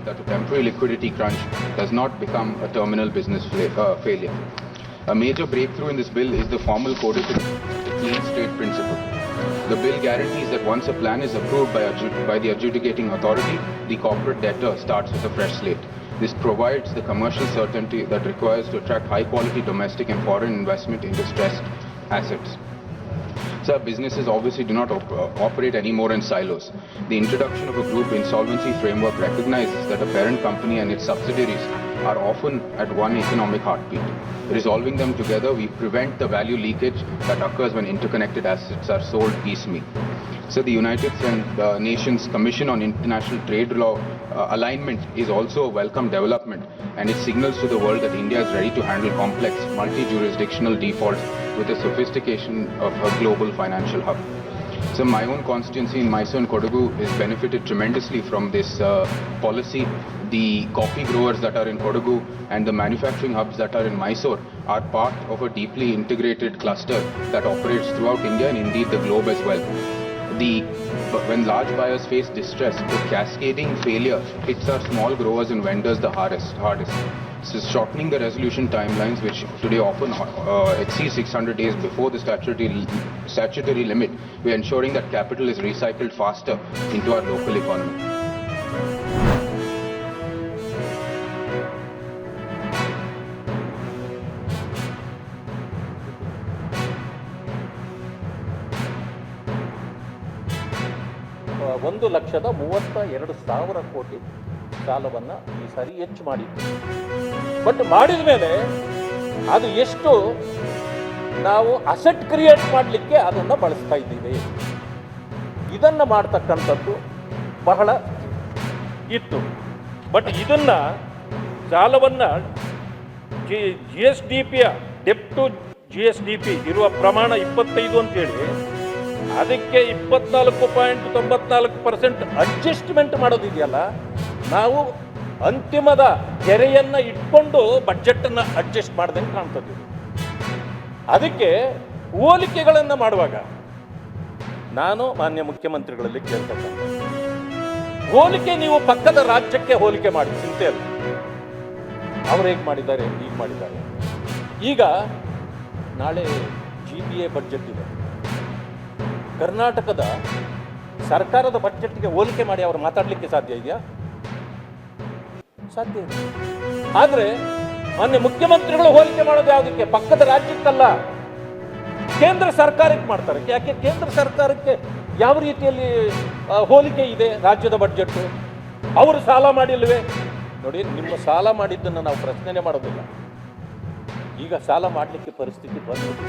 that a temporary liquidity crunch does not become a terminal business failure. A major breakthrough in this bill is the formal codification of the clean state principle. The bill guarantees that once a plan is approved by the adjudicating authority, the corporate debtor starts with a fresh slate. This provides the commercial certainty that requires to attract high-quality domestic and foreign investment in distressed assets. So businesses obviously do not operate anymore in silos. The introduction of a group insolvency framework recognizes that a parent company and its subsidiaries are often at one economic heartbeat. Resolving them together, we prevent the value leakage that occurs when interconnected assets are sold piecemeal. So the United Nations Commission on International Trade Law alignment is also a welcome development, and it signals to the world that India is ready to handle complex multi-jurisdictional defaults with the sophistication of a global financial hub. So my own constituency in Mysore and Kodagu is benefited tremendously from this policy. The coffee growers that are in Kodagu and the manufacturing hubs that are in Mysore are part of a deeply integrated cluster that operates throughout India and indeed the globe as well. When large buyers face distress, the cascading failure hits our small growers and vendors the hardest. So shortening the resolution timelines, which today often exceed 600 days before the statutory limit, we are ensuring that capital is recycled faster into our local economy. $1,32,000 ಕೋಟಿ ಸಾಲವನ್ನು ಈ ಸಾರಿ ಹೆಚ್ಚು ಮಾಡಿತ್ತು. But ಮಾಡಿದ ಮೇಲೆ ಅದು ಎಷ್ಟು ನಾವು ಅಸೆಟ್ ಕ್ರಿಯೇಟ್ ಮಾಡಲಿಕ್ಕೆ ಅದನ್ನು ಬಳಸ್ತಾ ಇದ್ದೀವಿ. ಇದನ್ನು ಮಾಡ್ತಕ್ಕಂಥದ್ದು ಬಹಳ ಇತ್ತು. ಬಟ್ ಇದನ್ನು ಸಾಲವನ್ನು GSDP ಡೆಪ್ ಟು GSDP ಇರುವ ಪ್ರಮಾಣ 25 ಅಂತೇಳಿ ಅದಕ್ಕೆ 24.94% ಅಡ್ಜಸ್ಟ್ಮೆಂಟ್ ಮಾಡೋದಿದೆಯಲ್ಲ, ನಾವು ಅಂತಿಮದ ಗೆರೆಯನ್ನು ಇಟ್ಕೊಂಡು ಬಡ್ಜೆಟನ್ನು ಅಡ್ಜಸ್ಟ್ ಮಾಡ್ದಂಗೆ ಕಾಣ್ತದೆ. ಅದಕ್ಕೆ ಹೋಲಿಕೆಗಳನ್ನು ಮಾಡುವಾಗ ನಾನು ಮಾನ್ಯ ಮುಖ್ಯಮಂತ್ರಿಗಳಲ್ಲಿ ಕೇಳ್ತಕ್ಕಂಥ ಹೋಲಿಕೆ, ನೀವು ಪಕ್ಕದ ರಾಜ್ಯಕ್ಕೆ ಹೋಲಿಕೆ ಮಾಡಿ ಚಿಂತೆ ಅಲ್ಲ. ಅವ್ರು ಹೇಗೆ ಮಾಡಿದ್ದಾರೆ, ಈಗ ಮಾಡಿದ್ದಾರೆ. ಈಗ ನಾಳೆ GBA ಬಡ್ಜೆಟ್ ಇದೆ. ಕರ್ನಾಟಕದ ಸರ್ಕಾರದ ಬಡ್ಜೆಟ್ಗೆ ಹೋಲಿಕೆ ಮಾಡಿ ಅವರು ಮಾತಾಡಲಿಕ್ಕೆ ಸಾಧ್ಯ ಇದೆಯಾ? ಸಾಧ್ಯ ಇದೆ. ಆದರೆ ಮಾನ್ಯ ಮುಖ್ಯಮಂತ್ರಿಗಳು ಹೋಲಿಕೆ ಮಾಡೋದು ಯಾವುದಕ್ಕೆ? ಪಕ್ಕದ ರಾಜ್ಯಕ್ಕಲ್ಲ, ಕೇಂದ್ರ ಸರ್ಕಾರಕ್ಕೆ ಮಾಡ್ತಾರೆ. ಯಾಕೆ ಕೇಂದ್ರ ಸರ್ಕಾರಕ್ಕೆ ಯಾವ ರೀತಿಯಲ್ಲಿ ಹೋಲಿಕೆ ಇದೆ ರಾಜ್ಯದ ಬಡ್ಜೆಟ್? ಅವರು ಸಾಲ ಮಾಡಿಲ್ವೇ? ನೋಡಿ, ನಿಮ್ಮ ಸಾಲ ಮಾಡಿದ್ದನ್ನು ನಾವು ಪ್ರಶ್ನೆ ಮಾಡೋದಿಲ್ಲ. ಈಗ ಸಾಲ ಮಾಡಲಿಕ್ಕೆ ಪರಿಸ್ಥಿತಿ ಬಂದಿದೆ.